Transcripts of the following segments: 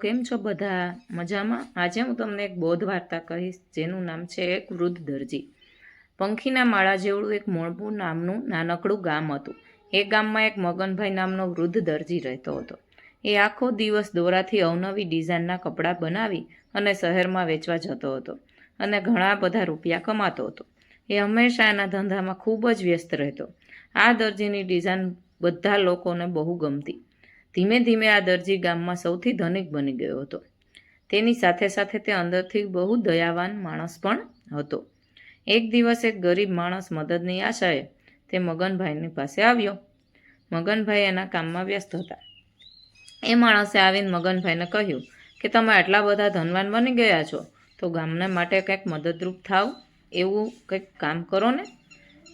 કેમ છો બધા? મજામાં? આજે હું તમને એક બોધ વાર્તા કહીશ જેનું નામ છે એક વૃદ્ધ દરજી. પંખીના માળા જેવડું એક મોણપુર નામનું નાનકડું ગામ હતું. એ ગામમાં એક મગનભાઈ નામનો વૃદ્ધ દરજી રહેતો હતો. એ આખો દિવસ દોરાથી અવનવી ડિઝાઇનના કપડાં બનાવી અને શહેરમાં વેચવા જતો હતો અને ઘણા બધા રૂપિયા કમાતો હતો. એ હંમેશા એના ધંધામાં ખૂબ જ વ્યસ્ત રહેતો. આ દરજીની ડિઝાઇન બધા લોકોને બહુ ગમતી. ધીમે ધીમે આ દરજી ગામમાં સૌથી ધનિક બની ગયો હતો. તેની સાથે સાથે તે અંદરથી બહુ દયાવાન માણસ પણ હતો. એક દિવસ એક ગરીબ માણસ મદદની આશાએ તે મગનભાઈની પાસે આવ્યો. મગનભાઈ એના કામમાં વ્યસ્ત હતા. એ માણસે આવીને મગનભાઈને કહ્યું કે તમે આટલા બધા ધનવાન બની ગયા છો તો ગામને માટે કંઈક મદદરૂપ થાવ, એવું કંઈક કામ કરો ને.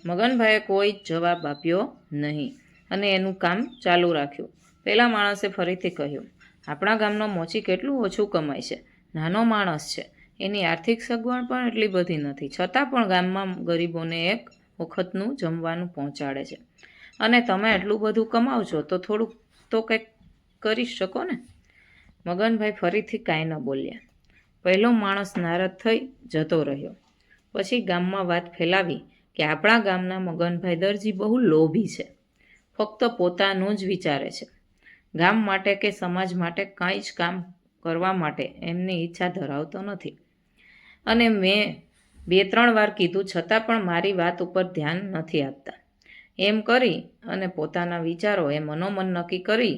મગનભાઈએ કોઈ જવાબ આપ્યો નહીં અને એનું કામ ચાલુ રાખ્યું. પેલા માણસે ફરીથી કહ્યું, આપણા ગામનો મોચી કેટલું ઓછું કમાય છે, નાનો માણસ છે, એની આર્થિક સગવડ પણ એટલી બધી નથી, છતાં પણ ગામમાં ગરીબોને એક વખતનું જમવાનું પહોંચાડે છે. અને તમે એટલું બધું કમાવ છો તો થોડુંક તો કંઈક કરી શકો ને. મગનભાઈ ફરીથી કાંઈ ન બોલ્યા. પહેલો માણસ નારાજ થઈ જતો રહ્યો. પછી ગામમાં વાત ફેલાવી કે આપણા ગામના મગનભાઈ દરજી બહુ લોભી છે, ફક્ત પોતાનું જ વિચારે છે. ગામ માટે કે સમાજ માટે કાંઈ જ કામ કરવા માટે એમની ઈચ્છા ધરાવતો નથી. અને મેં 2-3 વાર કીધું છતાં પણ મારી વાત ઉપર ધ્યાન નથી આપતા. એમ કરી અને પોતાના વિચારો એ મનોમન નક્કી કરી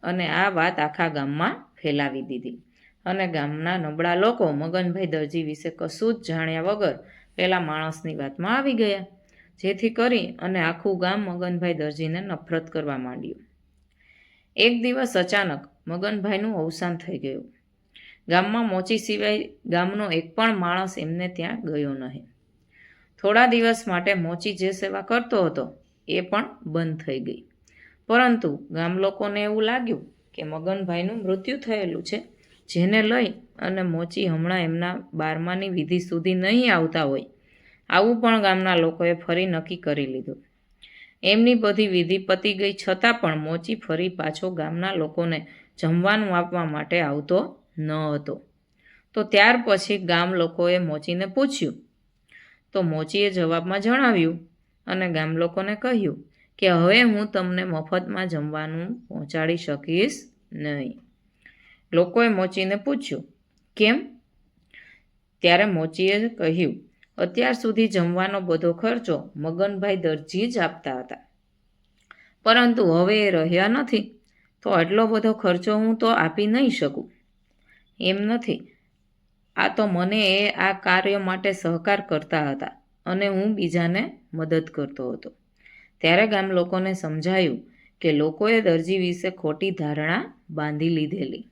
અને આ વાત આખા ગામમાં ફેલાવી દીધી. અને ગામના નબળા લોકો મગનભાઈ દરજી વિશે કશું જ જાણ્યા વગર પેલા માણસની વાતમાં આવી ગયા, જેથી કરી અને આખું ગામ મગનભાઈ દરજીને નફરત કરવા માંડ્યું. એક દિવસ અચાનક મગનભાઈનું અવસાન થઈ ગયું. ગામમાં મોચી સિવાય ગામનો એક પણ માણસ એમને ત્યાં ગયો નહીં. થોડા દિવસ માટે મોચી જે સેવા કરતો હતો એ પણ બંધ થઈ ગઈ. પરંતુ ગામ લોકોને એવું લાગ્યું કે મગનભાઈનું મૃત્યુ થયેલું છે, જેને લઈ અને મોચી હમણાં એમના 12માની વિધિ સુધી નહીં આવતા હોય, આવું પણ ગામના લોકોએ ફરી નક્કી કરી લીધું. એમની બધી વિધિ પતી ગઈ છતાં પણ મોચી ફરી પાછો ગામના લોકોને જમવાનું આપવા માટે આવતો ન હતો. તો ત્યાર પછી ગામ લોકોએ મોચીને પૂછ્યું તો મોચીએ જવાબમાં જણાવ્યું અને ગામ લોકોને કહ્યું કે હવે હું તમને મફતમાં જમવાનું પહોંચાડી શકીશ નહીં. લોકોએ મોચીને પૂછ્યું કેમ? ત્યારે મોચીએ કહ્યું, અત્યાર સુધી જમવાનો બધો ખર્ચો મગનભાઈ દરજી જ આપતા હતા, પરંતુ હવે એ રહ્યા નથી તો આટલો બધો ખર્ચો હું તો આપી નહીં શકું. એમ નથી, આ તો મને એ આ કાર્ય માટે સહકાર કરતા હતા અને હું બીજાને મદદ કરતો હતો. ત્યારે ગામ લોકોને સમજાયું કે લોકોએ દરજી વિશે ખોટી ધારણા બાંધી લીધેલી.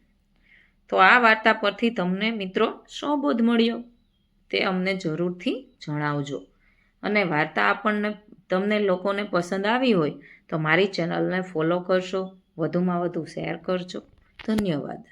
તો આ વાર્તા પરથી તમને મિત્રો શું બોધ મળ્યો તે અમને જરૂરથી જણાવજો. અને વાર્તા તમને લોકોને પસંદ આવી હોય તો મારી ચેનલને ફોલો કરશો, વધુમાં વધુ શેર કરજો. ધન્યવાદ.